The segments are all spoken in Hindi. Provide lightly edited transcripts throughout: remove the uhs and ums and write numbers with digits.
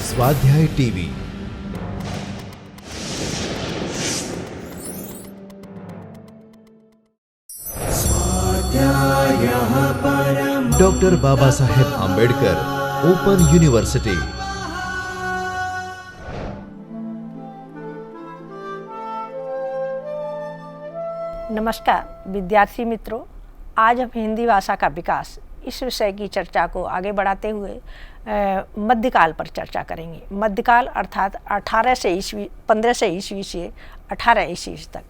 स्वाध्याय TV. Doctor Baba Saheb Ambedkar open university. नमस्कार विद्यार्थी मित्रों, आज हम हिंदी भाषा का विकास इस विषय की चर्चा को आगे बढ़ाते हुए मध्यकाल पर चर्चा करेंगे। मध्यकाल अर्थात 1500 ईस्वी से 18 ईस्वी तक।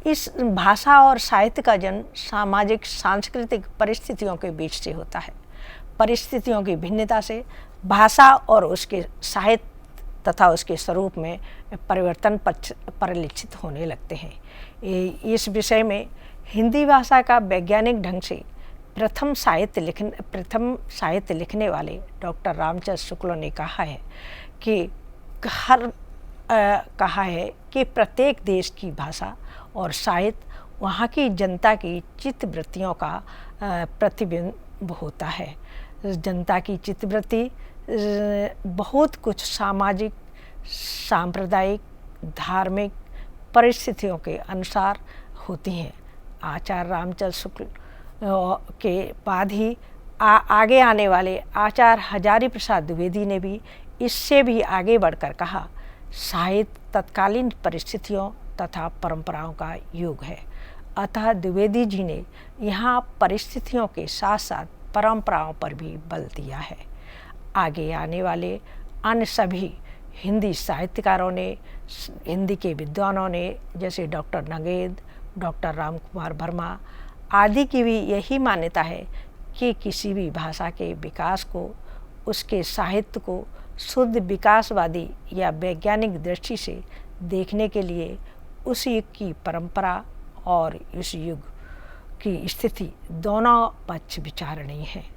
इस भाषा और साहित्य का जन्म सामाजिक सांस्कृतिक परिस्थितियों के बीच से होता है। परिस्थितियों की भिन्नता से भाषा और उसके साहित्य तथा उसके स्वरूप में परिवर्तन परिलक्षित होने लगते हैं। इस विषय में हिंदी भाषा का वैज्ञानिक ढंग से प्रथम साहित्य लिखने वाले डॉक्टर रामचंद्र शुक्ल ने कहा है कि प्रत्येक देश की भाषा और साहित्य वहाँ की जनता की चित्तवृत्तियों का प्रतिबिंब होता है। जनता की चित्तवृत्ति बहुत कुछ सामाजिक, सांप्रदायिक, धार्मिक परिस्थितियों के अनुसार होती हैं। आचार्य रामचंद्र शुक्ल के बाद ही आगे आने वाले आचार्य हजारी प्रसाद द्विवेदी ने भी इससे भी आगे बढ़कर कहा, साहित्य तत्कालीन परिस्थितियों तथा परंपराओं का युग है। अतः द्विवेदी जी ने यहाँ परिस्थितियों के साथ साथ परंपराओं पर भी बल दिया है। आगे आने वाले अन्य सभी हिंदी साहित्यकारों ने, हिंदी के विद्वानों ने, जैसे डॉक्टर नगेद, डॉक्टर राम कुमार वर्मा आदि की भी यही मान्यता है कि किसी भी भाषा के विकास को, उसके साहित्य को शुद्ध विकासवादी या वैज्ञानिक दृष्टि से देखने के लिए उस युग की परंपरा और उस युग की स्थिति दोनों पक्ष विचारणीय हैं।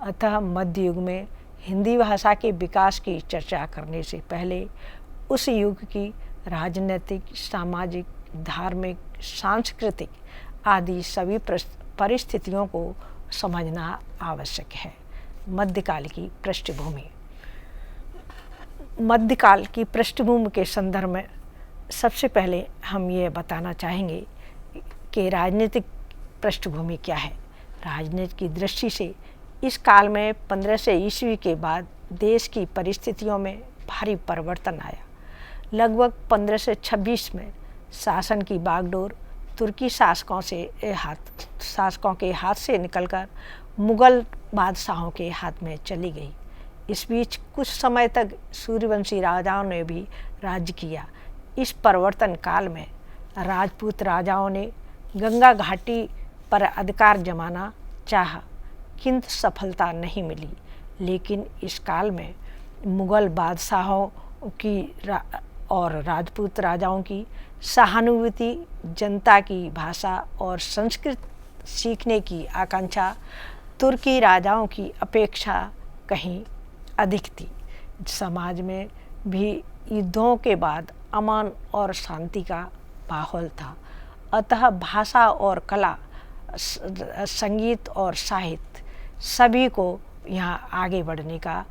अतः मध्य युग में हिंदी भाषा के विकास की चर्चा करने से पहले उस युग की राजनीतिक, सामाजिक, धार्मिक, सांस्कृतिक आदि सभी परिस्थितियों को समझना आवश्यक है। मध्यकाल की पृष्ठभूमि। मध्यकाल की पृष्ठभूमि के संदर्भ में सबसे पहले हम ये बताना चाहेंगे कि राजनीतिक पृष्ठभूमि क्या है। राजनीति की दृष्टि से इस काल में 1500 ईस्वी के बाद देश की परिस्थितियों में भारी परिवर्तन आया। लगभग 1526 में शासन की बागडोर तुर्की शासकों के हाथ से निकलकर मुगल बादशाहों के हाथ में चली गई। इस बीच कुछ समय तक सूर्यवंशी राजाओं ने भी राज्य किया। इस परिवर्तन काल में राजपूत राजाओं ने गंगा घाटी पर अधिकार जमाना चाहा, किंतु सफलता नहीं मिली। लेकिन इस काल में मुगल बादशाहों की और राजपूत राजाओं की सहानुभूति, जनता की भाषा और संस्कृत सीखने की आकांक्षा तुर्की राजाओं की अपेक्षा कहीं अधिक थी। समाज में भी युद्धों के बाद अमन और शांति का माहौल था। अतः भाषा और कला, संगीत और साहित्य सभी को यहाँ आगे बढ़ने का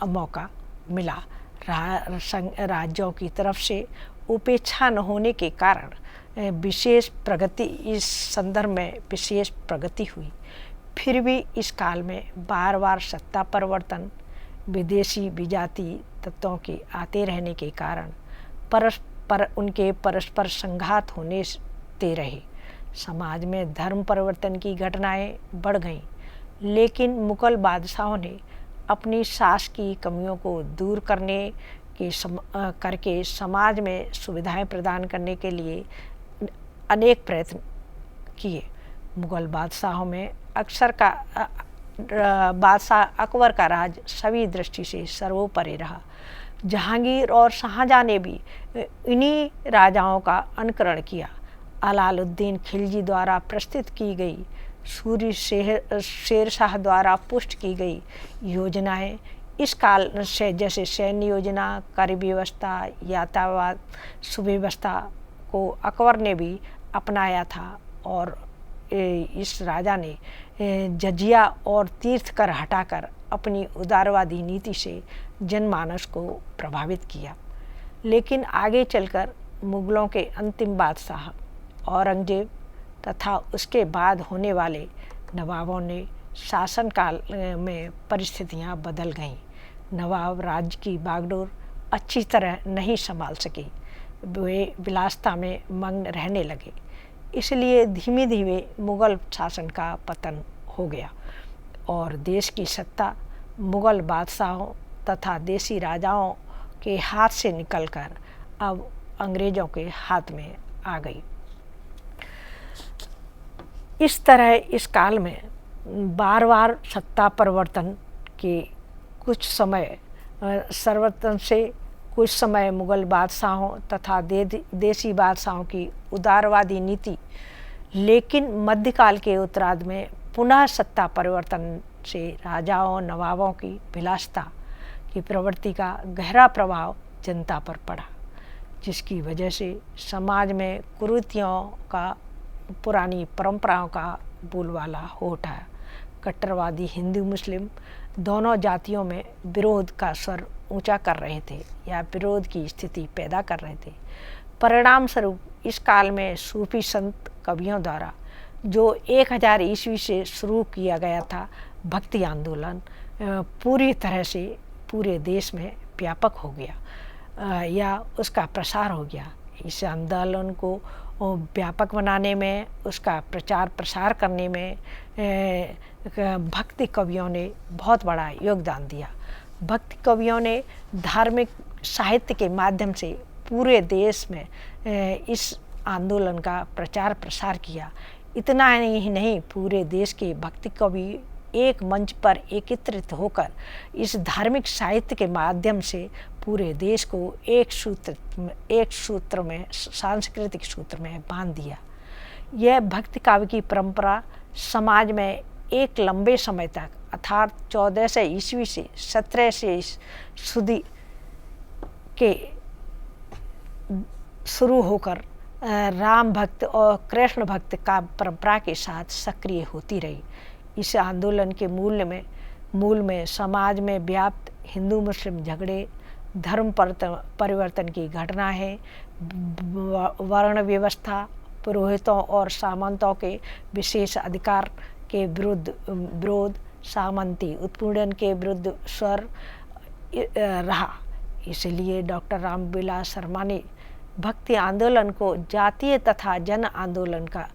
मौका मिला। राज्यों की तरफ से उपेक्षा न होने के कारण विशेष प्रगति, इस संदर्भ में विशेष प्रगति हुई। फिर भी इस काल में बार बार सत्ता परिवर्तन, विदेशी विजाति तत्वों के आते रहने के कारण उनके परस्पर संघात होते रहे। समाज में धर्म परिवर्तन की घटनाएं बढ़ गईं, लेकिन मुगल बादशाहों ने अपनी शास की कमियों को दूर करके समाज में सुविधाएं प्रदान करने के लिए अनेक प्रयत्न किए। मुगल बादशाहों में बादशाह अकबर का राज सभी दृष्टि से सर्वोपरि रहा। जहांगीर और शाहजहां ने भी इन्हीं राजाओं का अनुकरण किया। अलाउद्दीन खिलजी द्वारा प्रस्तुत की गई, सूरी शेरशाह द्वारा पुष्ट की गई योजनाएं इस काल से, जैसे सैन्य योजना, कर व्यवस्था, यातायात सुव्यवस्था को अकबर ने भी अपनाया था और इस राजा ने जजिया और तीर्थ कर हटाकर अपनी उदारवादी नीति से जनमानस को प्रभावित किया। लेकिन आगे चलकर मुगलों के अंतिम बादशाह औरंगजेब तथा उसके बाद होने वाले नवाबों ने शासनकाल में परिस्थितियां बदल गईं। नवाब राज्य की बागडोर अच्छी तरह नहीं संभाल सके, वे विलासिता में मग्न रहने लगे। इसलिए धीमे धीमे मुग़ल शासन का पतन हो गया और देश की सत्ता मुग़ल बादशाहों तथा देसी राजाओं के हाथ से निकलकर अब अंग्रेज़ों के हाथ में आ गई। इस तरह इस काल में बार बार सत्ता परिवर्तन के कुछ समय सर्वतन से कुछ समय मुग़ल बादशाहों तथा देसी बादशाहों की उदारवादी नीति, लेकिन मध्यकाल के उत्तरार्ध में पुनः सत्ता परिवर्तन से राजाओं नवाबों की विलासिता की प्रवृत्ति का गहरा प्रभाव जनता पर पड़ा, जिसकी वजह से समाज में कुरीतियों का, पुरानी परंपराओं का बोलबाला हो उठा। कट्टरवादी हिंदू मुस्लिम दोनों जातियों में विरोध का स्वर ऊंचा कर रहे थे या विरोध की स्थिति पैदा कर रहे थे। परिणाम स्वरूप इस काल में सूफी संत कवियों द्वारा जो 1000 ईस्वी से शुरू किया गया था भक्ति आंदोलन पूरी तरह से पूरे देश में व्यापक हो गया या उसका प्रसार हो गया। इस आंदोलन को व्यापक बनाने में, उसका प्रचार प्रसार करने में भक्ति कवियों ने बहुत बड़ा योगदान दिया। भक्ति कवियों ने धार्मिक साहित्य के माध्यम से पूरे देश में इस आंदोलन का प्रचार प्रसार किया। इतना ही नहीं, पूरे देश के भक्ति कवि एक मंच पर एकत्रित होकर इस धार्मिक साहित्य के माध्यम से पूरे देश को एक सूत्र में, सांस्कृतिक सूत्र में बांध दिया। यह भक्ति काव्य की परंपरा समाज में एक लंबे समय तक अर्थात 1400 ईस्वी से 1700 सुधी के शुरू होकर राम भक्त और कृष्ण भक्त का परंपरा के साथ सक्रिय होती रही। इस आंदोलन के मूल में समाज में व्याप्त हिंदू मुस्लिम झगड़े, धर्म परिवर्तन की घटना है, वर्ण व्यवस्था, पुरोहितों और सामंतों के विशेष अधिकार के विरोध, सामंती उत्पीड़न के विरुद्ध स्वर रहा। इसलिए डॉक्टर रामविलास शर्मा ने भक्ति आंदोलन को जातीय तथा जन आंदोलन का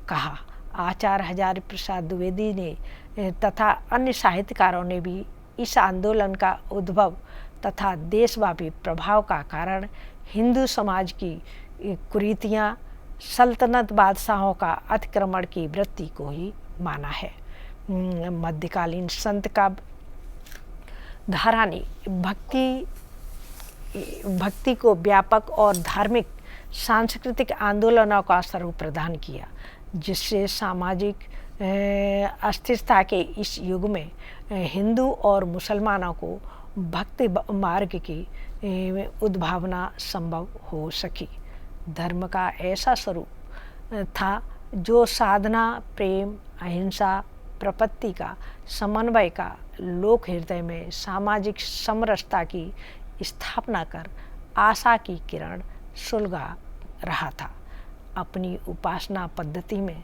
कहा। आचार्य हजारी प्रसाद द्विवेदी ने तथा अन्य साहित्यकारों ने भी इस आंदोलन का उद्भव तथा देशव्यापी प्रभाव का कारण हिंदू समाज की कुरीतियाँ, सल्तनत बादशाहों का अतिक्रमण की वृत्ति को ही माना है। मध्यकालीन संत का धारा ने भक्ति को व्यापक और धार्मिक सांस्कृतिक आंदोलनों का स्वरूप प्रदान किया, जिससे सामाजिक अस्थिरता के इस युग में हिंदू और मुसलमानों को भक्ति मार्ग की उद्भावना संभव हो सकी। धर्म का ऐसा स्वरूप था जो साधना, प्रेम, अहिंसा, प्रपत्ति का समन्वय का लोक हृदय में सामाजिक समरसता की स्थापना कर आशा की किरण सुलगा रहा था। अपनी उपासना पद्धति में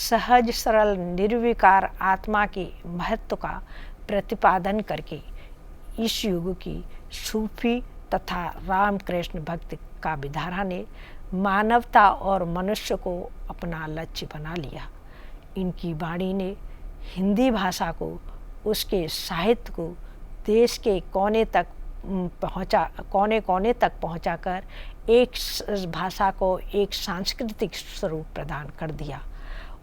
सहज सरल निर्विकार आत्मा के महत्व का प्रतिपादन करके इस युग की सूफी तथा रामकृष्ण भक्त का विधारा ने मानवता और मनुष्य को अपना लक्ष्य बना लिया। इनकी वाणी ने हिंदी भाषा को, उसके साहित्य को देश के कोने कोने तक पहुंचाकर एक भाषा को एक सांस्कृतिक स्वरूप प्रदान कर दिया।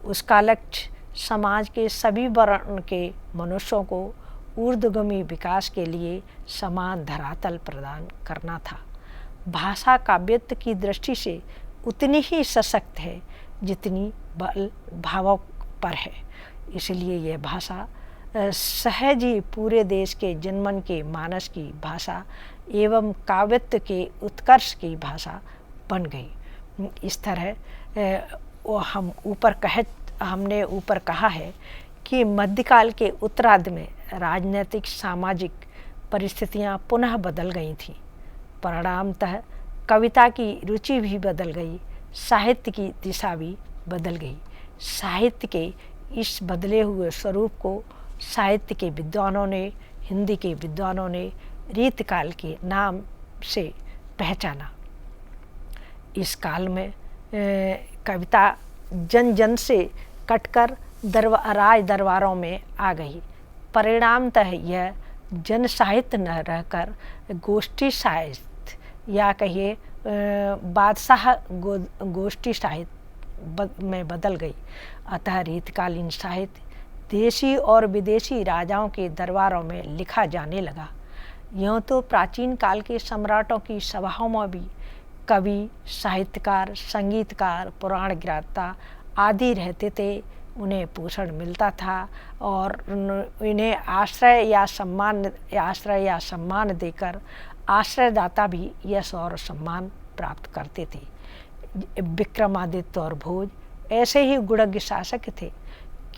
उसका लक्ष्य समाज के सभी वर्ण के मनुष्यों को ऊर्ध्वगामी विकास के लिए समान धरातल प्रदान करना था। भाषा काव्यत्व की दृष्टि से उतनी ही सशक्त है जितनी बल भावों पर है। इसलिए यह भाषा सहज ही पूरे देश के जनमन के मानस की भाषा एवं काव्यत्व के उत्कर्ष की भाषा बन गई। इस तरह हम ऊपर कह हमने ऊपर कहा है कि मध्यकाल के उत्तरार्ध में राजनीतिक सामाजिक परिस्थितियां पुनः बदल गई थीं। परिणामतः कविता की रुचि भी बदल गई, साहित्य की दिशा भी बदल गई। साहित्य के इस बदले हुए स्वरूप को साहित्य के विद्वानों ने, हिंदी के विद्वानों ने रीतकाल के नाम से पहचाना। इस काल में कविता जन जन से कटकर राज दरबारों में आ गई। परिणामतः यह जन साहित्य न रहकर गोष्ठी साहित्य या कहिए बादशाह गोष्ठी साहित्य में बदल गई। अतः रीतकालीन साहित्य देशी और विदेशी राजाओं के दरबारों में लिखा जाने लगा। यूँ तो प्राचीन काल के सम्राटों की सभाओं में भी कवि, साहित्यकार, संगीतकार, पुराण गिराता आदि रहते थे। उन्हें पोषण मिलता था और इन्हें आश्रय या सम्मान देकर आश्रयदाता भी यश और सम्मान प्राप्त करते थे। विक्रमादित्य और भोज ऐसे ही गुणज्ञ शासक थे,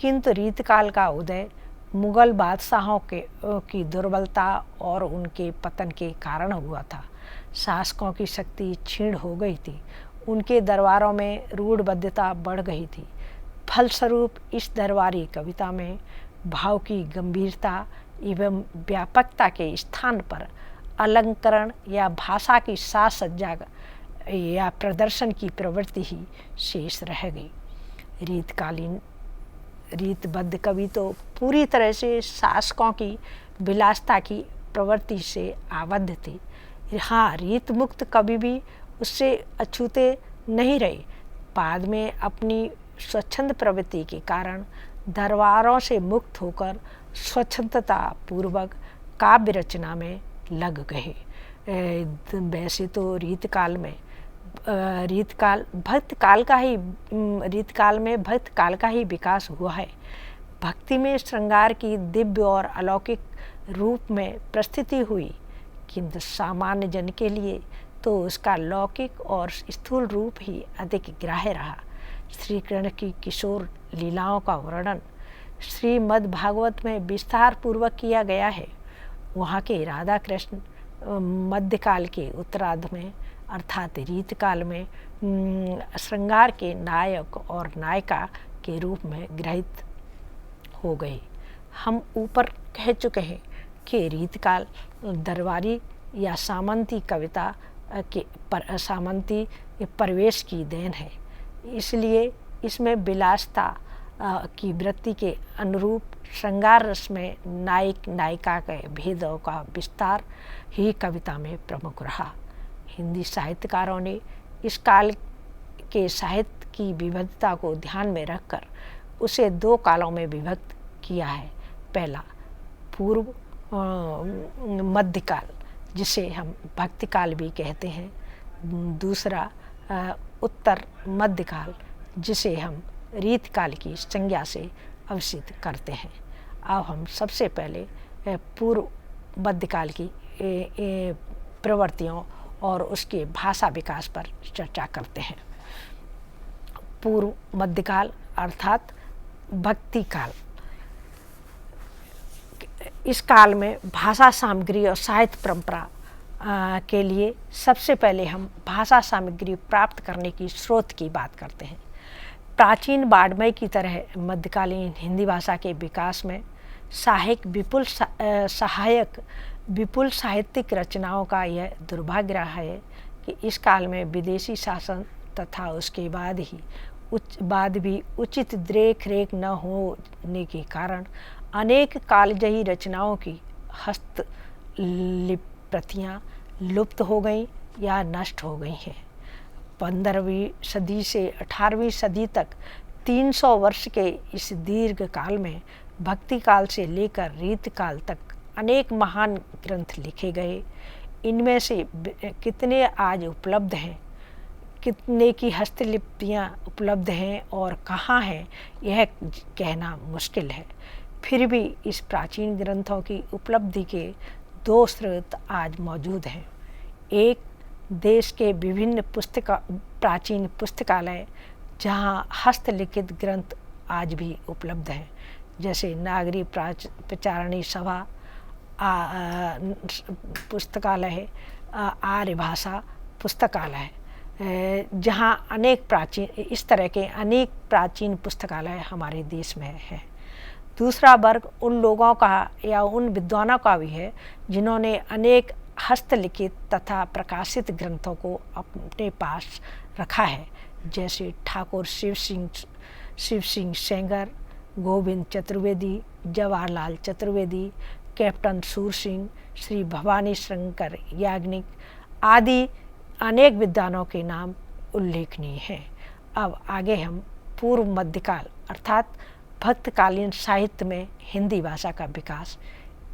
किंतु रीतकाल का उदय मुगल बादशाहों की दुर्बलता और उनके पतन के कारण हुआ था। शासकों की शक्ति क्षीण हो गई थी, उनके दरबारों में रूढ़बद्धता बढ़ गई थी। फलस्वरूप इस दरबारी कविता में भाव की गंभीरता एवं व्यापकता के स्थान पर अलंकरण या भाषा की साज सज्जा या प्रदर्शन की प्रवृत्ति ही शेष रह गई। रीतबद्ध कवि तो पूरी तरह से शासकों की विलासता की प्रवृत्ति से आबद्ध थे। हाँ, रीत मुक्त कवि भी उससे अछूते नहीं रहे। बाद में अपनी स्वच्छंद प्रवृत्ति के कारण दरबारों से मुक्त होकर स्वच्छंदता पूर्वक काव्य रचना में लग गए। वैसे तो रीतकाल में भक्त काल का ही विकास हुआ है। भक्ति में श्रृंगार की दिव्य और अलौकिक रूप में प्रस्थिति हुई, किंतु सामान्य जन के लिए तो उसका लौकिक और स्थूल रूप ही अधिक ग्राह्य रहा। श्री कृष्ण की किशोर लीलाओं का वर्णन श्रीमद् भागवत में विस्तार पूर्वक किया गया है। वहाँ के राधा कृष्ण मध्यकाल के उत्तरार्ध में अर्थात रीतकाल में श्रृंगार के नायक और नायिका के रूप में ग्रहित हो गए। हम ऊपर कह चुके हैं कि रीतकाल दरबारी या सामंती कविता के सामंती परिवेश की देन है। इसलिए इसमें विलासता की वृत्ति के अनुरूप श्रृंगार रस में नायक नायिका के भेदों का विस्तार ही कविता में प्रमुख रहा। हिंदी साहित्यकारों ने इस काल के साहित्य की विविधता को ध्यान में रखकर उसे दो कालों में विभक्त किया है। पहला पूर्व मध्यकाल, जिसे हम भक्तिकाल भी कहते हैं। दूसरा उत्तर मध्यकाल, जिसे हम रीतकाल की संज्ञा से अवसित करते हैं। अब हम सबसे पहले पूर्व मध्यकाल की प्रवृत्तियों और उसके भाषा विकास पर चर्चा करते हैं। पूर्व मध्यकाल अर्थात भक्ति काल। इस काल में भाषा सामग्री और साहित्य परंपरा के लिए सबसे पहले हम भाषा सामग्री प्राप्त करने की स्रोत की बात करते हैं। प्राचीन वाङ्मय की तरह मध्यकालीन हिंदी भाषा के विकास में विपुल साहित्यिक रचनाओं का यह दुर्भाग्य रहा है कि इस काल में विदेशी शासन तथा उसके बाद भी उचित देख रेख न होने के कारण अनेक कालजयी रचनाओं की हस्तलिपि प्रतियाँ लुप्त हो गई या नष्ट हो गई हैं। 15वीं सदी से 18वीं सदी तक 300 वर्ष के इस दीर्घ काल में भक्ति काल से लेकर रीतकाल तक अनेक महान ग्रंथ लिखे गए। इनमें से कितने आज उपलब्ध हैं, कितने की हस्तलिपियाँ उपलब्ध हैं और कहाँ हैं, यह कहना मुश्किल है। फिर भी इस प्राचीन ग्रंथों की उपलब्धि के दो स्रोत आज मौजूद हैं। एक देश के विभिन्न प्राचीन पुस्तकालय जहाँ हस्तलिखित ग्रंथ आज भी उपलब्ध हैं, जैसे नागरी प्रचारणी सभा पुस्तकालय है, आर्य भाषा पुस्तकालय है, जहाँ अनेक प्राचीन इस तरह के अनेक प्राचीन पुस्तकालय हमारे देश में हैं। दूसरा वर्ग उन लोगों का या उन विद्वानों का भी है जिन्होंने अनेक हस्तलिखित तथा प्रकाशित ग्रंथों को अपने पास रखा है, जैसे ठाकुर शिव सिंह सेंगर, गोविंद चतुर्वेदी, जवाहरलाल चतुर्वेदी, कैप्टन सूर सिंह, श्री भवानी शंकर याग्निक आदि अनेक विद्वानों के नाम उल्लेखनीय हैं। अब आगे हम पूर्व मध्यकाल अर्थात भक्तकालीन साहित्य में हिंदी भाषा का विकास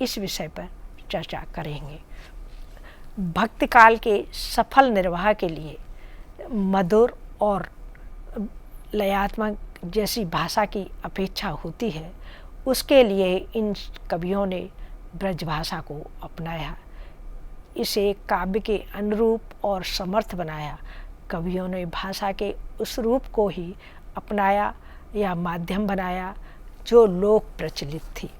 इस विषय पर चर्चा करेंगे। भक्तकाल के सफल निर्वाह के लिए मधुर और लयात्मक जैसी भाषा की अपेक्षा होती है, उसके लिए इन कवियों ने ब्रज भाषा को अपनाया, इसे काव्य के अनुरूप और समर्थ बनाया। कवियों ने भाषा के उस रूप को ही अपनाया या माध्यम बनाया जो लोक प्रचलित थी।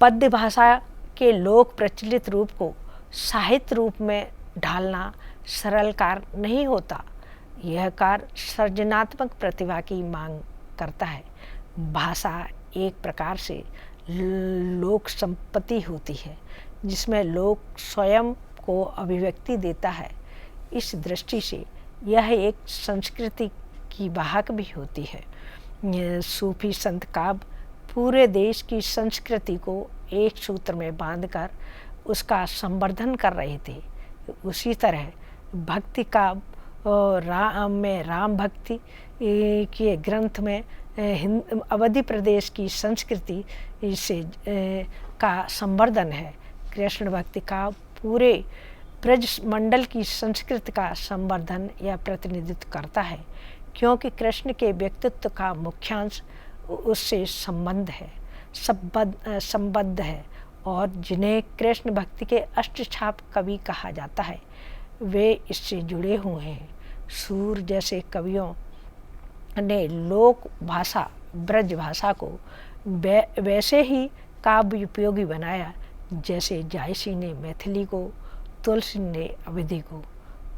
पद्य भाषा के लोक प्रचलित रूप को साहित्य रूप में ढालना सरल कार्य नहीं होता। यह कार्य सृजनात्मक प्रतिभा की मांग करता है। भाषा एक प्रकार से लोक संपत्ति होती है जिसमें लोक स्वयं को अभिव्यक्ति देता है। इस दृष्टि से यह एक संस्कृति की वाहक भी होती है। सूफी संत काव्य पूरे देश की संस्कृति को एक सूत्र में बांधकर उसका संवर्धन कर रहे थे। उसी तरह भक्ति काव्य राम भक्ति के ग्रंथ में अवधि प्रदेश की संस्कृति से का संवर्धन है। कृष्ण भक्ति का पूरे ब्रज मंडल की संस्कृति का संवर्धन या प्रतिनिधित्व करता है, क्योंकि कृष्ण के व्यक्तित्व का मुख्यांश उससे संबद्ध है और जिन्हें कृष्ण भक्ति के अष्टछाप कवि कहा जाता है वे इससे जुड़े हुए हैं। सूर जैसे कवियों ने लोक भाषा ब्रज भाषा को वैसे ही काव्य उपयोगी बनाया जैसे जायसी ने मैथिली को, तुलसी ने अवधि को।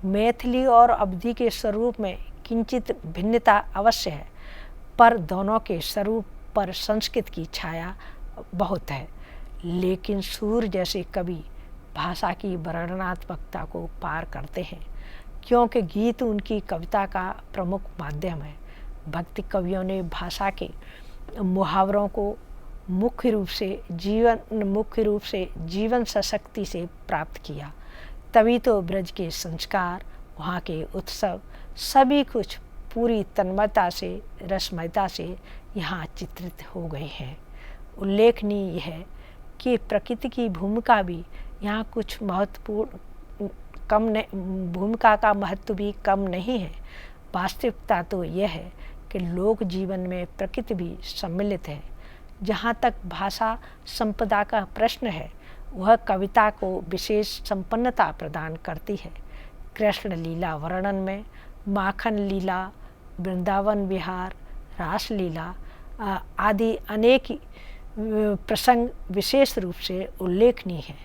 मैथिली और अवधि के स्वरूप में किंचित भिन्नता अवश्य है, पर दोनों के स्वरूप पर संस्कृत की छाया बहुत है। लेकिन सूर जैसे कवि भाषा की वर्णनात्मकता को पार करते हैं, क्योंकि गीत उनकी कविता का प्रमुख माध्यम है। भक्ति कवियों ने भाषा के मुहावरों को मुख्य रूप से जीवन सशक्ति से प्राप्त किया। तभी तो ब्रज के संस्कार, वहाँ के उत्सव, सभी कुछ पूरी तन्मयता से, रसमयता से यहाँ चित्रित हो गए हैं। उल्लेखनीय है कि प्रकृति की भूमिका भी यहाँ कुछ भूमिका का महत्व भी कम नहीं है। वास्तविकता तो यह है कि लोक जीवन में प्रकृति भी सम्मिलित है। जहाँ तक भाषा संपदा का प्रश्न है, वह कविता को विशेष संपन्नता प्रदान करती है। कृष्ण लीला वर्णन में माखन लीला, वृंदावन विहार, रास लीला आदि अनेक प्रसंग विशेष रूप से उल्लेखनीय हैं।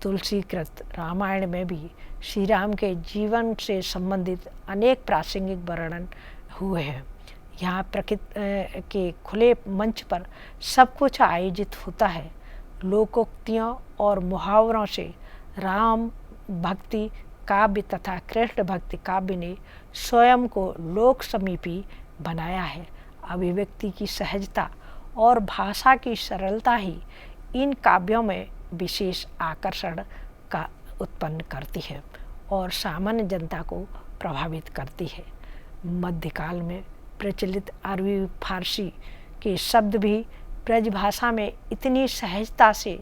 तुलसीकृत रामायण में भी श्री राम के जीवन से संबंधित अनेक प्रासंगिक वर्णन हुए हैं। यहाँ प्रकृति के खुले मंच पर सब कुछ आयोजित होता है। लोकोक्तियों और मुहावरों से राम भक्ति काव्य तथा कृष्ण भक्ति काव्य ने स्वयं को लोक समीपी बनाया है। अभिव्यक्ति की सहजता और भाषा की सरलता ही इन काव्यों में विशेष आकर्षण का उत्पन्न करती है और सामान्य जनता को प्रभावित करती है। मध्यकाल में प्रचलित अरबी फारसी के शब्द भी ब्रज भाषा में इतनी सहजता से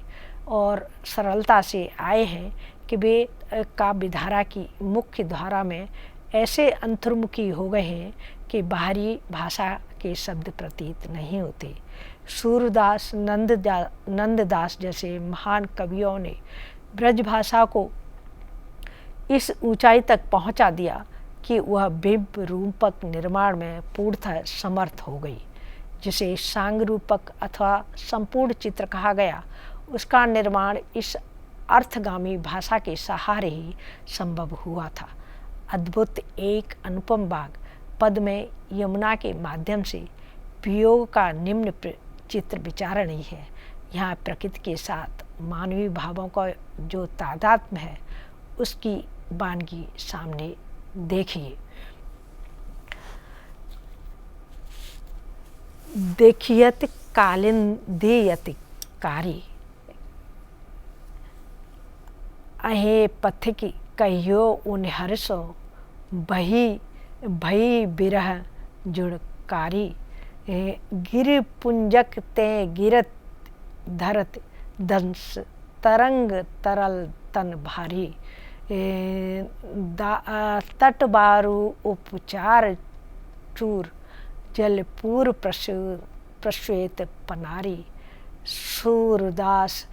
और सरलता से आए हैं कि वे काव्यधारा की मुख्य धारा में ऐसे अंतर्मुखी हो गए हैं कि बाहरी भाषा के शब्द प्रतीत नहीं होते। सूरदास, नंददास जैसे महान कवियों ने ब्रज भाषा को इस ऊंचाई तक पहुंचा दिया कि वह बिंब रूपक निर्माण में पूर्णतः समर्थ हो गई। जिसे सांगरूपक अथवा संपूर्ण चित्र कहा गया, उसका निर्माण इस अर्थगामी भाषा के सहारे ही संभव हुआ था। अद्भुत एक अनुपम बाग पद में यमुना के माध्यम से वियोग का निम्न चित्र विचारणीय है। यहाँ प्रकृति के साथ मानवीय भावों का जो तादात्म्य है उसकी वानगी सामने देखिए। देखियत कालिंदीयत कारी, अहे पथिक कहियो उन हर्षो, भई बिरह जुड़कारी। गिर पुंजक ते गिरत धरत दंस, तरंग तरल तन भारी। तटबारू उपचार चूर, जलपूर प्रश्वेत पनारी। सूरदास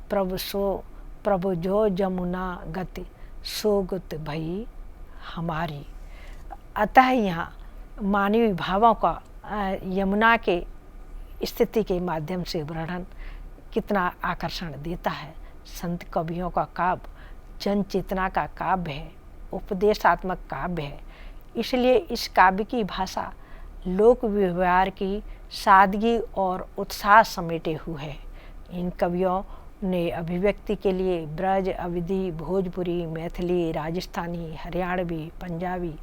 प्रभु जो जमुना गति, सोगत भई हमारी। अतः यहाँ मानवीय भावों का यमुना के स्थिति के माध्यम से वर्णन कितना आकर्षण देता है। संत कवियों का काव्य जन चेतना का काव्य है, उपदेशात्मक काव्य है। इसलिए इस काव्य की भाषा लोक व्यवहार की सादगी और उत्साह समेटे हुए है। इन कवियों ने अभिव्यक्ति के लिए ब्रज, अवधी, भोजपुरी, मैथिली, राजस्थानी, हरियाणवी, पंजाबी,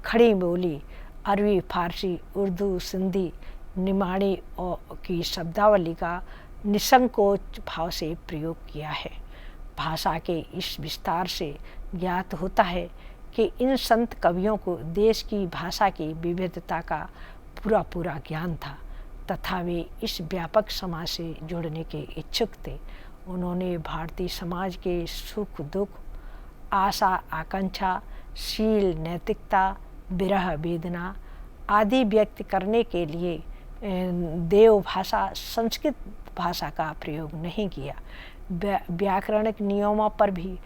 खड़ी बोली, अरबी, फारसी, उर्दू, सिंधी, निमाड़ी की शब्दावली का निसंकोच भाव से प्रयोग किया है। भाषा के इस विस्तार से ज्ञात होता है कि इन संत कवियों को देश की भाषा की विविधता का पूरा ज्ञान था तथा वे इस व्यापक समाज से जुड़ने के इच्छुक थे। उन्होंने भारतीय समाज के सुख दुख, आशा आकांक्षा, शील नैतिकता, विरह वेदना आदि व्यक्त करने के लिए देव भाषा संस्कृत भाषा का प्रयोग नहीं किया। व्याकरणिक नियमों पर भी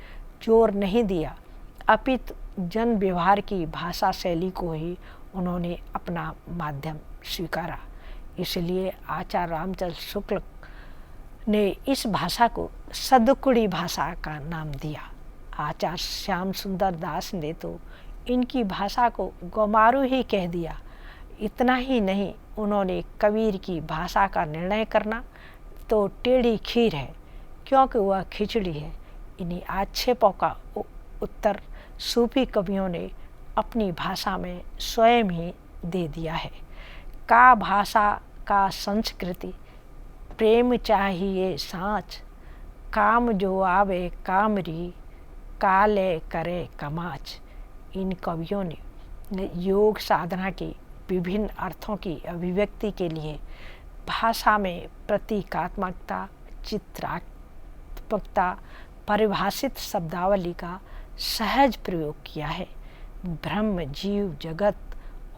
जोर नहीं दिया, अपितु जन व्यवहार की भाषा शैली को ही उन्होंने अपना माध्यम स्वीकारा। इसलिए आचार्य रामचंद्र शुक्ल ने इस भाषा को सदकुड़ी भाषा का नाम दिया। आचार्य श्याम सुंदर दास ने तो इनकी भाषा को गौमारू ही कह दिया। इतना ही नहीं, उन्होंने कबीर की भाषा का निर्णय करना तो टेढ़ी खीर है क्योंकि वह खिचड़ी है। इन्हीं आक्षेपों का उत्तर सूफी कवियों ने अपनी भाषा में स्वयं ही दे दिया है। का भाषा का संस्कृति, प्रेम चाहिए साँच, काम जो आवे कामरी, काले करे कमाच। इन कवियों ने योग साधना के विभिन्न अर्थों की अभिव्यक्ति के लिए भाषा में प्रतीकात्मकता, चित्रात्मकता, परिभाषित शब्दावली का सहज प्रयोग किया है। ब्रह्म, जीव, जगत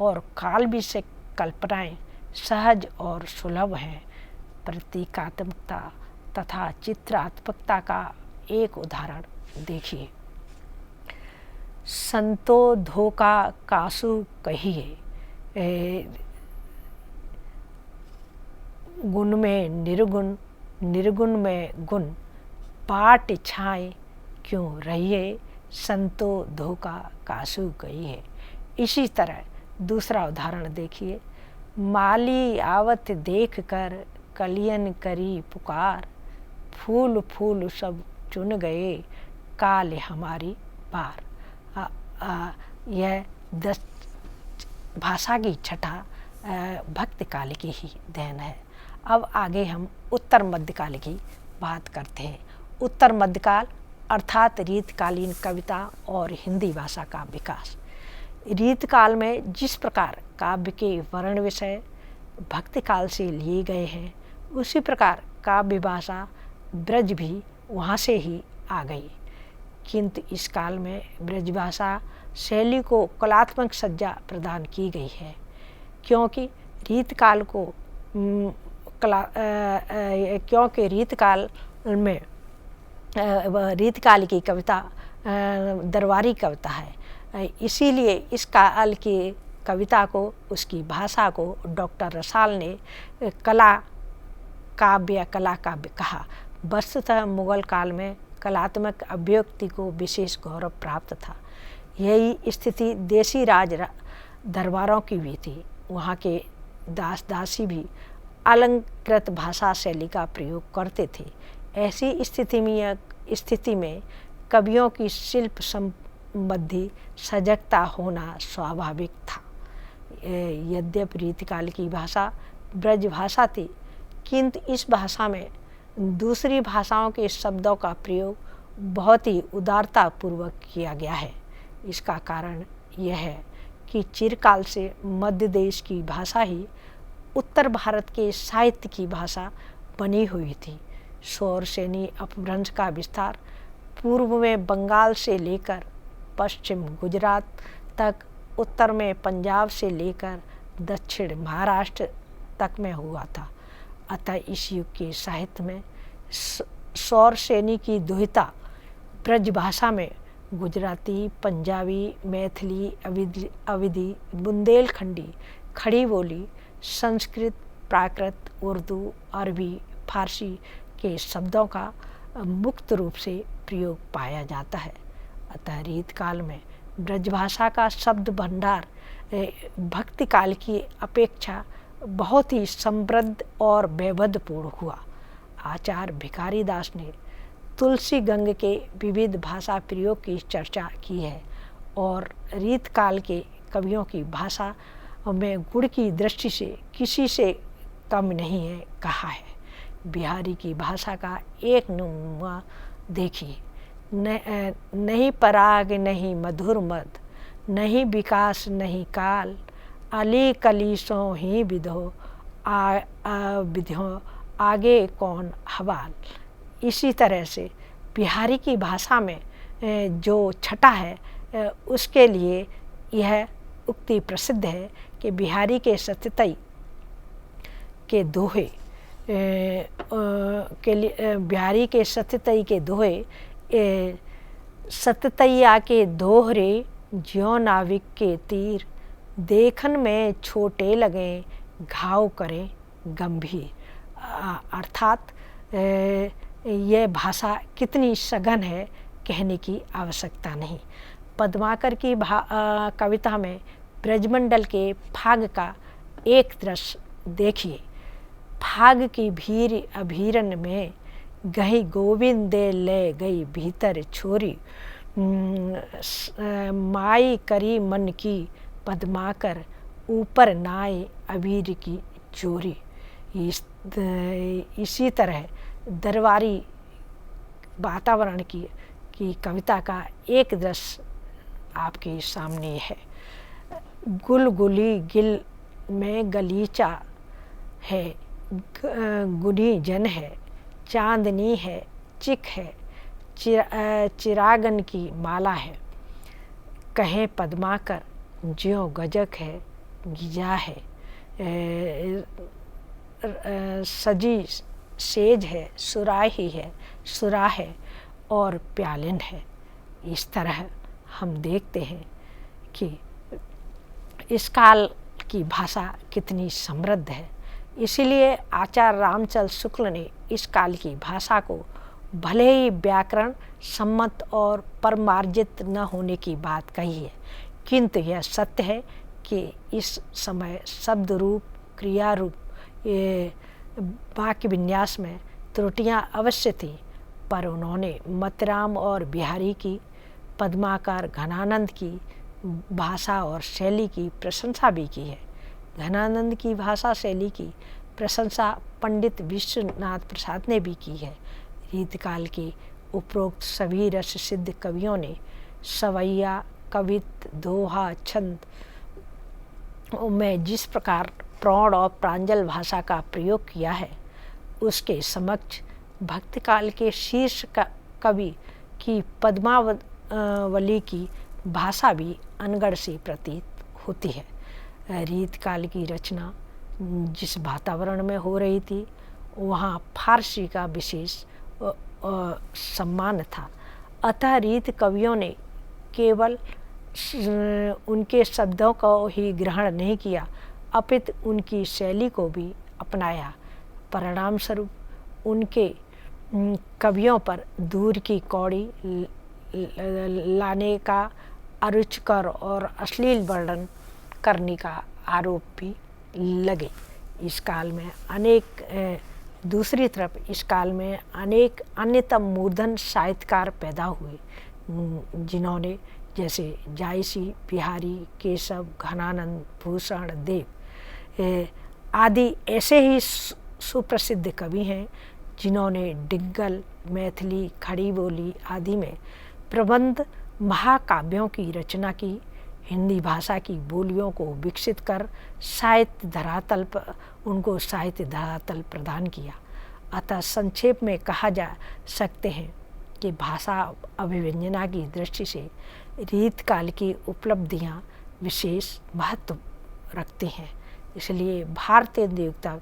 और काल विषय कल्पनाएं सहज और सुलभ हैं। प्रतीकात्मकता तथा चित्रात्मकता का एक उदाहरण देखिए। संतो धोखा कासु कहिए, गुण में निर्गुण, निर्गुण में गुण, बाट छाए क्यों रहिए, संतो धोखा कासु कहिए। इसी तरह दूसरा उदाहरण देखिए। माली आवत देख कर कलियन करी पुकार, फूल फूल सब चुन गए, काल हमारी बार। यह 10 भाषा की छठा भक्त काल की ही देन है। अब आगे हम उत्तर मध्यकाल की बात करते हैं। उत्तर मध्यकाल अर्थात रीतकालीन कविता और हिंदी भाषा का विकास। रीतकाल में जिस प्रकार काव्य के वर्ण विषय भक्ति काल से लिए गए हैं, उसी प्रकार काव्य भाषा ब्रज भी वहाँ से ही आ गई। किंतु इस काल में ब्रज भाषा शैली को कलात्मक सज्जा प्रदान की गई है, क्योंकि रीतकाल में रीतकाल की कविता दरबारी कविता है। इसीलिए इस काल के कविता को, उसकी भाषा को डॉक्टर रसाल ने कला काव्य कहा। वस्तुतः मुगल काल में कलात्मक अभिव्यक्ति को विशेष गौरव प्राप्त था। यही स्थिति देसी राज दरबारों की भी थी। वहाँ के दास दासी भी अलंकृत भाषा शैली का प्रयोग करते थे। ऐसी स्थिति में कवियों की शिल्प संबंधी सजगता होना स्वाभाविक था। यद्यपि रीतिकाल की भाषा ब्रज भाषा थी, किंतु इस भाषा में दूसरी भाषाओं के शब्दों का प्रयोग बहुत ही उदारतापूर्वक किया गया है। इसका कारण यह है कि चिरकाल से मध्य देश की भाषा ही उत्तर भारत के साहित्य की भाषा बनी हुई थी। शौरसेनी अपभ्रंश का विस्तार पूर्व में बंगाल से लेकर पश्चिम गुजरात तक, उत्तर में पंजाब से लेकर दक्षिण महाराष्ट्र तक में हुआ था। अतः इस युग के साहित्य में शौरसेनी की दुहिता ब्रजभाषा में गुजराती, पंजाबी, मैथिली, अवधी, बुंदेलखंडी, खड़ी बोली, संस्कृत, प्राकृत, उर्दू, अरबी, फारसी के शब्दों का मुक्त रूप से प्रयोग पाया जाता है। अतः रीतकाल में ब्रजभाषा का शब्द भंडार भक्ति काल की अपेक्षा बहुत ही समृद्ध और वैविध्यपूर्ण हुआ। आचार्य भिखारी दास ने तुलसी गंग के विविध भाषा प्रयोग की चर्चा की है और रीतकाल के कवियों की भाषा में गुण की दृष्टि से किसी से कम नहीं है कहा है। बिहारी की भाषा का एक नमूना देखिए। नहीं पराग नहीं मधुर मद, नहीं विकास नहीं काल, अली कलीसों ही विधो विधो आगे कौन हवाल। इसी तरह से बिहारी की भाषा में जो छटा है उसके लिए यह उक्ति प्रसिद्ध है कि बिहारी के सततई के दोहे के लिए, बिहारी के सततई के दोहे, सततैया के दोहरे ज्यों नाविक के तीर, देखन में छोटे लगे घाव करें गंभीर। अर्थात यह भाषा कितनी सघन है कहने की आवश्यकता नहीं। पद्माकर की कविता में ब्रजमंडल के फाग का एक दृश्य देखिए। फाग की भीर अभीरन में गही गोविंदे ले गई भीतर छोरी, माई करी मन की पद्माकर, ऊपर नाय अबीर की चोरी। इसी तरह दरबारी वातावरण की कविता का एक दृश्य आपके सामने है। गुलगुली गिल में गलीचा है, गुनी जन है, चांदनी है, चिक है, चिरागन की माला है, कहें पद्माकर ज्यों गजक है, गिजा है, सजी सेज है, सुराही है, सुरा है और प्यालिन है। इस तरह हम देखते हैं कि इस काल की भाषा कितनी समृद्ध है। इसीलिए आचार्य रामचंद्र शुक्ल ने इस काल की भाषा को भले ही व्याकरण सम्मत और परमार्जित न होने की बात कही है, किंतु यह सत्य है कि इस समय शब्द रूप, क्रिया रूप, वाक्य विन्यास में त्रुटियां अवश्य थीं, पर उन्होंने मतराम और बिहारी की, पद्माकर, घनानंद की भाषा और शैली की प्रशंसा भी की है। घनानंद की भाषा शैली की प्रशंसा पंडित विश्वनाथ प्रसाद ने भी की है। रीतकाल के उपरोक्त सभी रस सिद्ध कवियों ने सवैया, कवित, दोहा, छंद में जिस प्रकार प्रौढ़ और प्रांजल भाषा का प्रयोग किया है, उसके समक्ष भक्तकाल के शीर्ष कवि की पद्मावली की भाषा भी अनगढ़ सी प्रतीत होती है। रीतकाल की रचना जिस वातावरण में हो रही थी, वहाँ फारसी का विशेष सम्मान था। अतः रीत कवियों ने केवल उनके शब्दों को ही ग्रहण नहीं किया, अपितु उनकी शैली को भी अपनाया। परिणाम स्वरूप उनके कवियों पर दूर की कौड़ी लाने का, अरुचिकर और अश्लील वर्णन करने का आरोप भी लगे। इस काल में दूसरी तरफ इस काल में अनेक अन्यतम मूर्धन साहित्यकार पैदा हुए, जिन्होंने जैसे जायसी, बिहारी, केशव, घनानंद, भूषण देव आदि ऐसे ही सुप्रसिद्ध कवि हैं, जिन्होंने डिग्गल, मैथिली, खड़ी बोली आदि में प्रबंध महाकाव्यों की रचना की, हिंदी भाषा की बोलियों को विकसित कर उनको साहित्य धरातल प्रदान किया। अतः संक्षेप में कहा जा सकते हैं कि भाषा अभिव्यंजना की दृष्टि से रीतकाल की उपलब्धियां विशेष महत्व रखती हैं, इसलिए भारतीय युग तक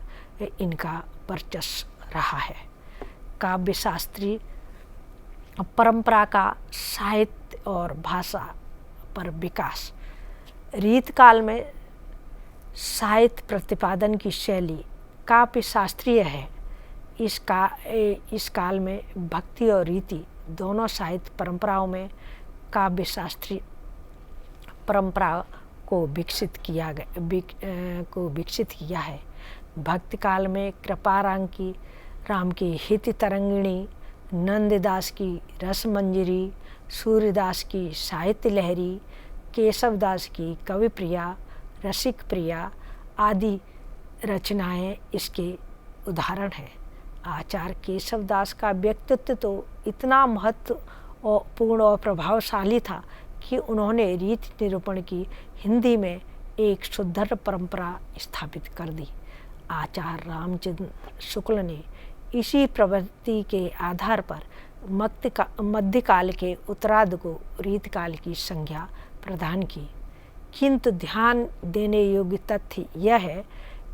इनका वर्चस्व रहा है। काव्यशास्त्री परंपरा का साहित्य और भाषा पर विकास। रीतकाल में साहित्य प्रतिपादन की शैली काव्य शास्त्रीय है। इस काल में भक्ति और रीति दोनों साहित्य परंपराओं में काव्य शास्त्रीय परंपरा को विकसित किया है। भक्ति काल में कृपाराम की हित तरंगिणी, नंददास की रसमंजरी, सूर्यदास की साहित्य लहरी, केशवदास की कवि प्रिया, रसिक प्रिया आदि रचनाएं इसके उदाहरण हैं। आचार्य केशवदास का व्यक्तित्व तो इतना महत्वपूर्ण और प्रभावशाली था कि उन्होंने रीति निरूपण की हिंदी में एक सुदृढ़ परंपरा स्थापित कर दी। आचार्य रामचंद्र शुक्ल ने इसी प्रवृत्ति के आधार पर मध्यकाल के उत्तरार्ध को रीतकाल की संज्ञा प्रदान की। किंतु ध्यान देने योग्य तथ्य यह है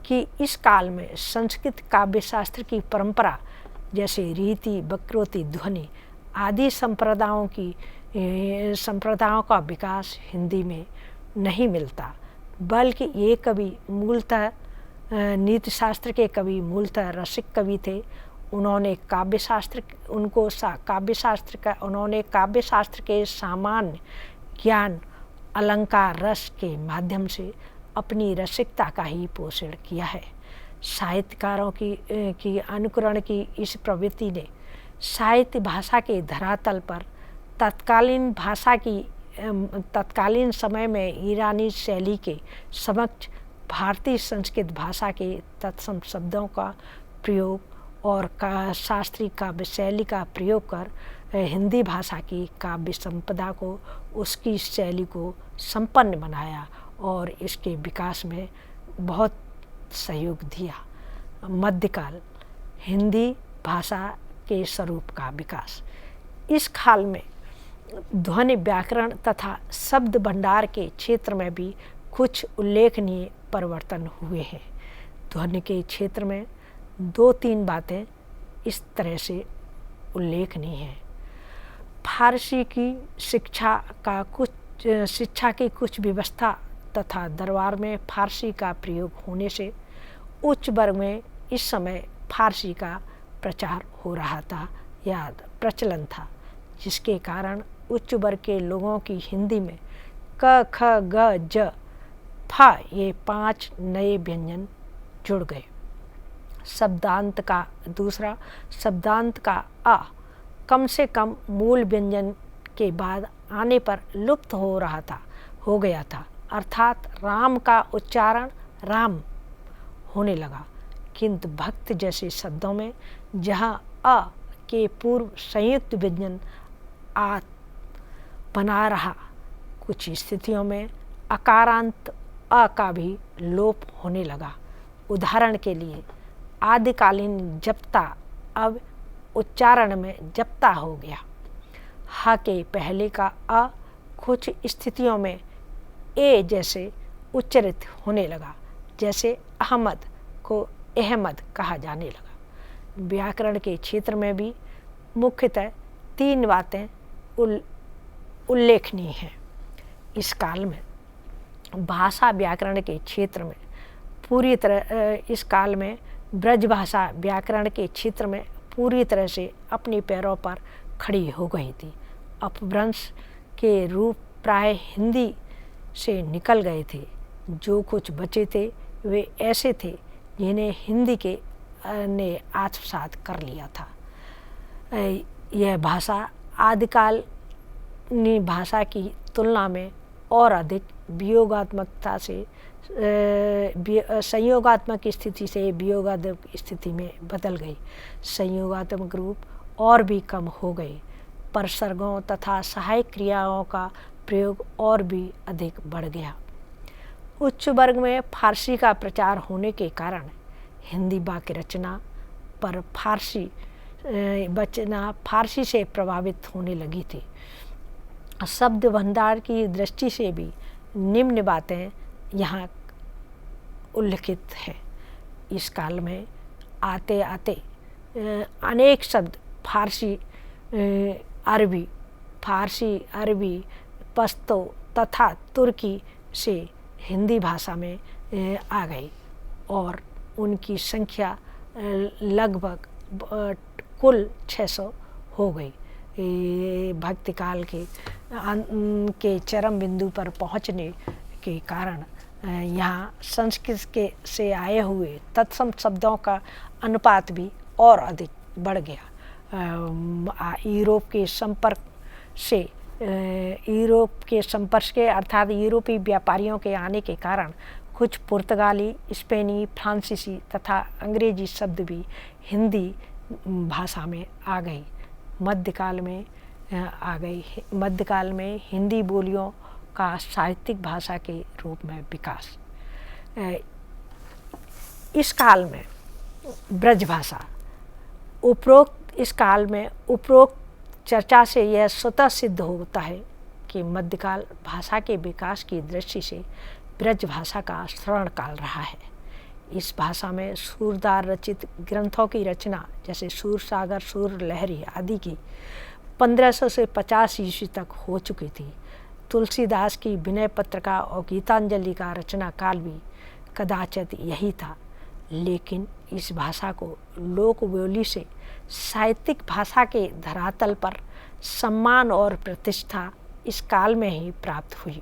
कि इस काल में संस्कृत काव्यशास्त्र की परंपरा जैसे रीति, वक्रोक्ति, ध्वनि आदि संप्रदायों का विकास हिंदी में नहीं मिलता, बल्कि ये कवि मूलतः नीति शास्त्र के कवि मूलतः रसिक कवि थे। उन्होंने काव्यशास्त्र के सामान्य ज्ञान, अलंकार, रस के माध्यम से अपनी रसिकता का ही पोषण किया है। साहित्यकारों की अनुकरण की इस प्रवृत्ति ने साहित्य भाषा के धरातल पर तत्कालीन समय में ईरानी शैली के समक्ष भारतीय संस्कृत भाषा के तत्सम शब्दों का प्रयोग और शास्त्रीय काव्य शैली का प्रयोग कर हिंदी भाषा की काव्य संपदा को, उसकी शैली को संपन्न बनाया और इसके विकास में बहुत सहयोग दिया। मध्यकाल हिंदी भाषा के स्वरूप का विकास। इस काल में ध्वनि, व्याकरण तथा शब्द भंडार के क्षेत्र में भी कुछ उल्लेखनीय परिवर्तन हुए हैं। ध्वनि के क्षेत्र में 2-3 बातें इस तरह से उल्लेखनीय हैं। फारसी की शिक्षा की कुछ व्यवस्था तथा दरबार में फारसी का प्रयोग होने से उच्च वर्ग में इस समय फारसी का प्रचार हो रहा था या प्रचलन था, जिसके कारण उच्च वर्ग के लोगों की हिंदी में क, ख, ग, ज, फ ये 5 नए व्यंजन जुड़ गए। शब्दांत का अ कम से कम मूल व्यंजन के बाद आने पर लुप्त हो गया था, अर्थात राम का उच्चारण राम होने लगा। किंतु भक्त जैसे शब्दों में जहाँ अ के पूर्व संयुक्त व्यंजन आ बना रहा, कुछ स्थितियों में अकारांत अ का भी लोप होने लगा। उदाहरण के लिए आदिकालीन जप्ता अब उच्चारण में जप्ता हो गया। ह के पहले का अ कुछ स्थितियों में ए जैसे उच्चरित होने लगा, जैसे अहमद को अहमद कहा जाने लगा। व्याकरण के क्षेत्र में भी मुख्यतः 3 बातें उल्लेखनीय हैं। इस काल में भाषा व्याकरण के क्षेत्र में पूरी तरह इस काल में ब्रज भाषा व्याकरण के क्षेत्र में पूरी तरह से अपने पैरों पर खड़ी हो गई थी। अपभ्रंश के रूप प्राय हिंदी से निकल गए थे। जो कुछ बचे थे वे ऐसे थे जिन्हें हिंदी के ने आत्मसात कर लिया था। यह भाषा आदिकालीन भाषा की तुलना में और अधिक वियोगात्मकता से संयोगात्मक स्थिति से वियोगात्मक स्थिति में बदल गई। संयोगात्मक रूप और भी कम हो गए। परसर्गों तथा सहायक क्रियाओं का प्रयोग और भी अधिक बढ़ गया। उच्च वर्ग में फारसी का प्रचार होने के कारण हिंदी वाक्य रचना पर फारसी से प्रभावित होने लगी थी। शब्द भंडार की दृष्टि से भी निम्न बातें यहाँ उल्लिखित हैं। इस काल में आते आते अनेक शब्द फारसी अरबी पश्तो तथा तुर्की से हिंदी भाषा में आ गई और उनकी संख्या लगभग कुल 600 हो गई। भक्ति काल के चरम बिंदु पर पहुंचने के कारण यहाँ संस्कृत से आए हुए तत्सम शब्दों का अनुपात भी और अधिक बढ़ गया। यूरोप के संपर्क के अर्थात यूरोपीय व्यापारियों के आने के कारण कुछ पुर्तगाली, स्पेनी, फ्रांसीसी तथा अंग्रेजी शब्द भी हिंदी भाषा में आ गई। मध्यकाल में हिंदी बोलियों का साहित्यिक भाषा के रूप में विकास। इस काल में ब्रज भाषा उपरोक्त चर्चा से यह स्वतः सिद्ध होता है कि मध्यकाल भाषा के विकास की दृष्टि से ब्रज भाषा का स्वर्ण काल रहा है। इस भाषा में सूरदार रचित ग्रंथों की रचना जैसे सूरसागर, सूरलहरी आदि की 1500 से 50 ईस्वी तक हो चुकी थी। तुलसीदास की विनय पत्रिका और गीतांजलि का रचना काल भी कदाचित यही था। लेकिन इस भाषा को लोक बोली से साहित्यिक भाषा के धरातल पर सम्मान और प्रतिष्ठा इस काल में ही प्राप्त हुई।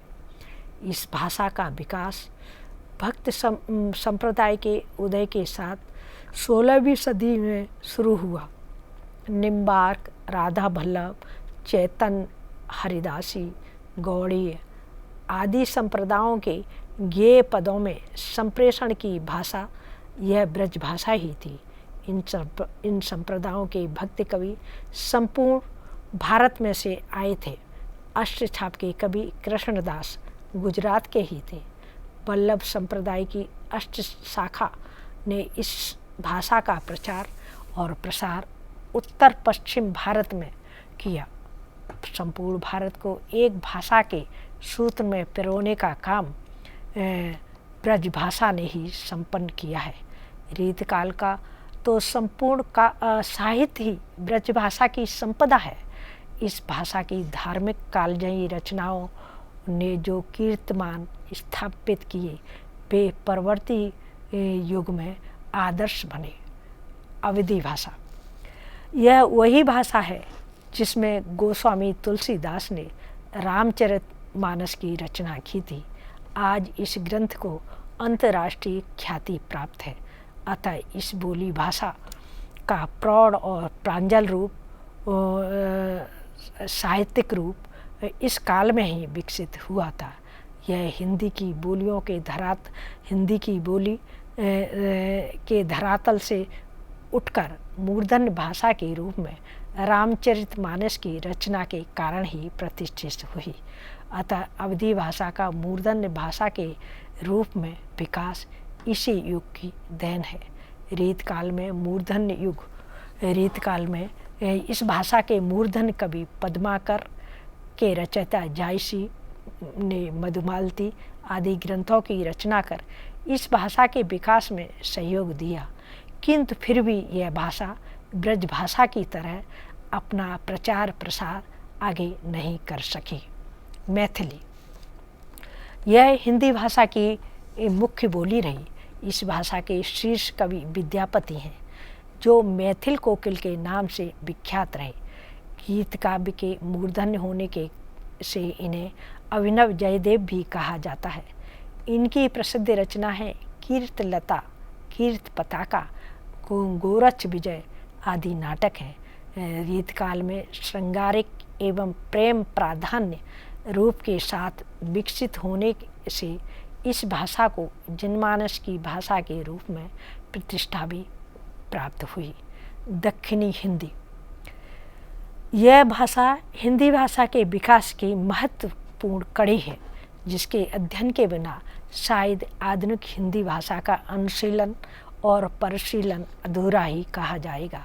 इस भाषा का विकास भक्त संप्रदाय के उदय के साथ 16वीं सदी में शुरू हुआ। निम्बार्क, राधा वल्लभ, चैतन्य, हरिदासी, गौड़ीय आदि संप्रदायों के गेय पदों में संप्रेषण की भाषा यह ब्रज भाषा ही थी। इन संप्रदायों के भक्त कवि संपूर्ण भारत में से आए थे। अष्टछाप के कवि कृष्णदास गुजरात के ही थे। वल्लभ संप्रदाय की अष्ट शाखा ने इस भाषा का प्रचार और प्रसार उत्तर पश्चिम भारत में किया। संपूर्ण भारत को एक भाषा के सूत्र में पिरोने का काम ब्रज भाषा ने ही संपन्न किया है। रीतकाल का तो संपूर्ण का साहित्य ही ब्रज भाषा की संपदा है। इस भाषा की धार्मिक कालजयी रचनाओं ने जो कीर्तिमान स्थापित किए वे परवर्ती युग में आदर्श बने। अवधी भाषा यह वही भाषा है जिसमें गोस्वामी तुलसीदास ने रामचरितमानस की रचना की थी। आज इस ग्रंथ को अंतर्राष्ट्रीय ख्याति प्राप्त है। अतः इस बोली भाषा का प्रौढ़ और प्रांजल रूप साहित्यिक रूप इस काल में ही विकसित हुआ था। यह हिंदी की बोली के धरातल से उठकर मूर्धन्य भाषा के रूप में रामचरितमानस की रचना के कारण ही प्रतिष्ठित हुई। अतः अवधी भाषा का मूर्धन्य भाषा के रूप में विकास इसी युग की देन है। रीतकाल में इस भाषा के मूर्धन्य कवि पद्माकर के रचयिता जायसी ने मधुमालती आदि ग्रंथों की रचना कर इस भाषा के विकास में सहयोग दिया। किंतु फिर भी यह भाषा ब्रज भाषा की तरह अपना प्रचार प्रसार आगे नहीं कर सकी। मैथिली यह हिंदी भाषा की मुख्य बोली रही। इस भाषा के शीर्ष कवि विद्यापति हैं, जो मैथिल कोकिल के नाम से विख्यात रहे। गीत काव्य के मूर्धन्य होने के से इन्हें अभिनव जयदेव भी कहा जाता है। इनकी प्रसिद्ध रचना है कीर्तलता, कीर्त पताका, गोरक्ष विजय आदि नाटक हैं। रीतकाल में श्रृंगारिक एवं प्रेम प्राधान्य रूप के साथ विकसित होने से इस भाषा को जनमानस की भाषा के रूप में प्रतिष्ठा भी प्राप्त हुई। दक्षिणी हिंदी, यह भाषा हिंदी भाषा के विकास की महत्वपूर्ण कड़ी है, जिसके अध्ययन के बिना शायद आधुनिक हिंदी भाषा का अनुशीलन और परिशीलन अधूरा ही कहा जाएगा।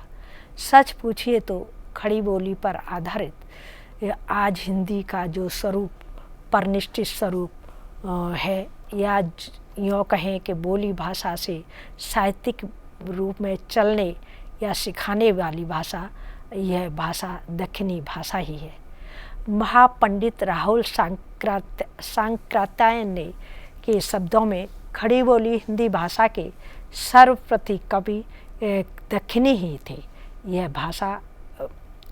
सच पूछिए तो खड़ी बोली पर आधारित आज हिंदी का जो स्वरूप, परिनिष्ठित स्वरूप है, या यूँ कहें कि बोली भाषा से साहित्यिक रूप में चलने या सिखाने वाली भाषा, यह भाषा दक्षिणी भाषा ही है। महापंडित राहुल सांक्रात्यायन ने के शब्दों में खड़ी बोली हिंदी भाषा के सर्वप्रति कवि दक्षिणी ही थे। यह भाषा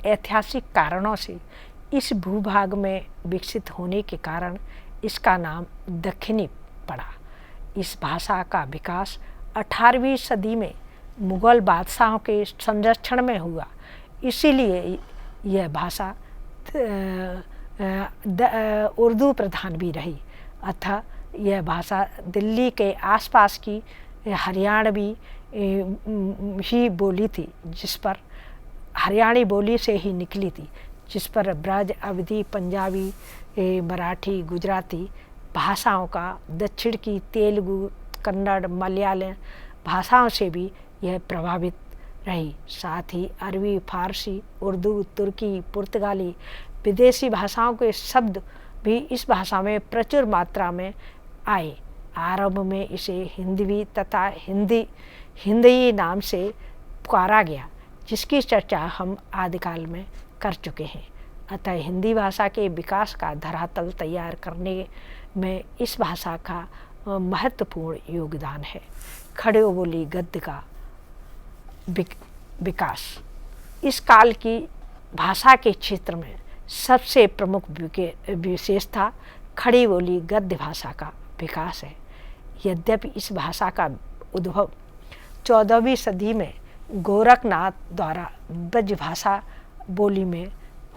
ऐतिहासिक कारणों से इस भूभाग में विकसित होने के कारण इसका नाम दक्षिणी पड़ा। इस भाषा का विकास 18वीं सदी में मुग़ल बादशाहों के संरक्षण में हुआ, इसीलिए यह भाषा उर्दू प्रधान भी रही। अतः यह भाषा दिल्ली के आसपास की हरियाणवी ही बोली थी, जिस पर हरियाणी बोली से ही निकली थी, जिस पर ब्रज, अवधी, पंजाबी, मराठी, गुजराती भाषाओं का दक्षिण की तेलुगु, कन्नड़, मलयालम भाषाओं से भी यह प्रभावित रही। साथ ही अरबी, फारसी, उर्दू, तुर्की, पुर्तगाली विदेशी भाषाओं के शब्द भी इस भाषा में प्रचुर मात्रा में आए। आरंभ में इसे हिंदवी तथा हिंदी नाम से पुकारा गया, जिसकी चर्चा हम आदिकाल में कर चुके हैं। अतः हिंदी भाषा के विकास का धरातल तैयार करने में इस भाषा का महत्वपूर्ण योगदान है। खड़े बोली गद्य का विकास, इस काल की भाषा के क्षेत्र में सबसे प्रमुख विशेषता खड़ी बोली गद्य भाषा का विकास है। यद्यपि इस भाषा का उद्भव 14वीं सदी में गोरखनाथ द्वारा ब्रज भाषा बोली में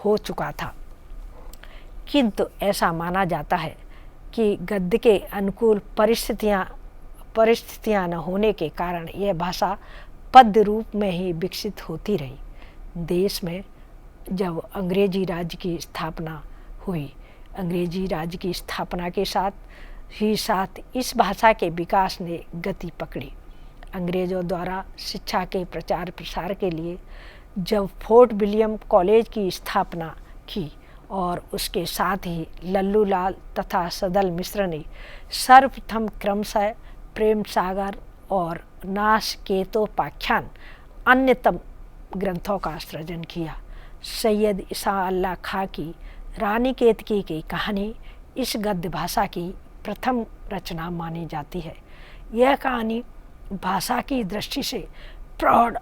हो चुका था, किंतु ऐसा माना जाता है कि गद्य के अनुकूल परिस्थितियां न होने के कारण यह भाषा पद्य रूप में ही विकसित होती रही। देश में जब अंग्रेजी राज्य की स्थापना हुई, अंग्रेजी राज्य की स्थापना के साथ इस भाषा के विकास ने गति पकड़ी। अंग्रेज़ों द्वारा शिक्षा के प्रचार प्रसार के लिए जब फोर्ट विलियम कॉलेज की स्थापना की और उसके साथ ही लल्लू लाल तथा सदल मिश्र ने सर्वप्रथम क्रमशः प्रेम सागर और नाशकेतोपाख्यान अन्यतम ग्रंथों का सृजन किया। सैयद ईसा अल्लाह खां की रानी केतकी की कहानी इस गद्य भाषा की प्रथम रचना मानी जाती है। यह कहानी भाषा की दृष्टि से प्रौढ़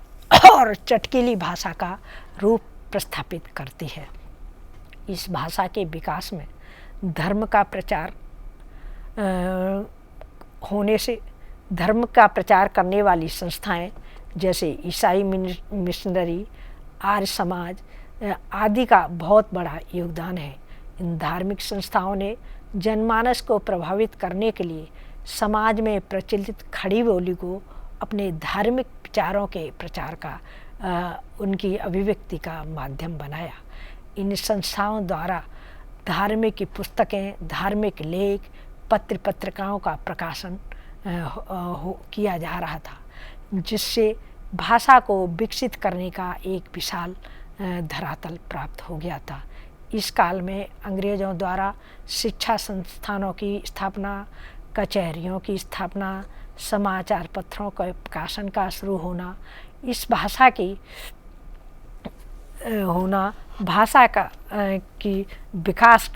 और चटकीली भाषा का रूप प्रस्थापित करती है। इस भाषा के विकास में धर्म का प्रचार होने से धर्म का प्रचार करने वाली संस्थाएं जैसे ईसाई मिशनरी, आर्य समाज आदि का बहुत बड़ा योगदान है। इन धार्मिक संस्थाओं ने जनमानस को प्रभावित करने के लिए समाज में प्रचलित खड़ी बोली को अपने धार्मिक विचारों के प्रचार का उनकी अभिव्यक्ति का माध्यम बनाया। इन संस्थाओं द्वारा धार्मिक पुस्तकें, धार्मिक लेख, पत्र पत्रिकाओं का प्रकाशन किया जा रहा था, जिससे भाषा को विकसित करने का एक विशाल धरातल प्राप्त हो गया था। इस काल में अंग्रेज़ों द्वारा शिक्षा संस्थानों की स्थापना, कचहरियों की स्थापना, समाचार पत्रों के प्रकाशन का शुरू होना, इस भाषा की भाषा का की विकास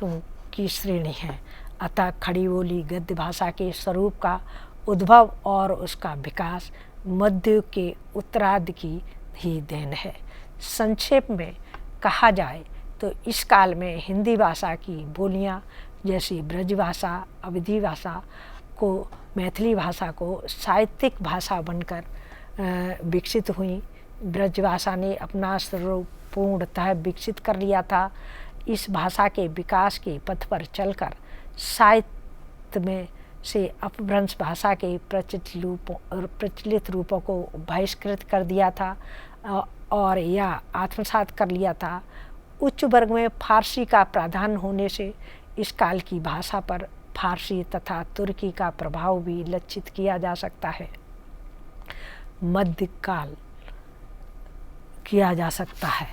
की श्रेणी है। अतः खड़ी बोली गद्य भाषा के स्वरूप का उद्भव और उसका विकास मध्य के उत्तरार्ध की ही देन है। संक्षेप में कहा जाए तो इस काल में हिंदी भाषा की बोलियां जैसी ब्रज भाषा, अवधी भाषा को, मैथिली भाषा को साहित्यिक भाषा बनकर विकसित हुई। ब्रज भाषा ने अपना स्वरूप पूर्णतः विकसित कर लिया था। इस भाषा के विकास के पथ पर चलकर साहित्य में से अपभ्रंश भाषा के प्रचलित रूपों को बहिष्कृत कर दिया था और या आत्मसात कर लिया था। उच्च वर्ग में फारसी का प्राधान्य होने से इस काल की भाषा पर फारसी तथा तुर्की का प्रभाव भी लक्षित किया जा सकता है। मध्यकाल किया जा सकता है।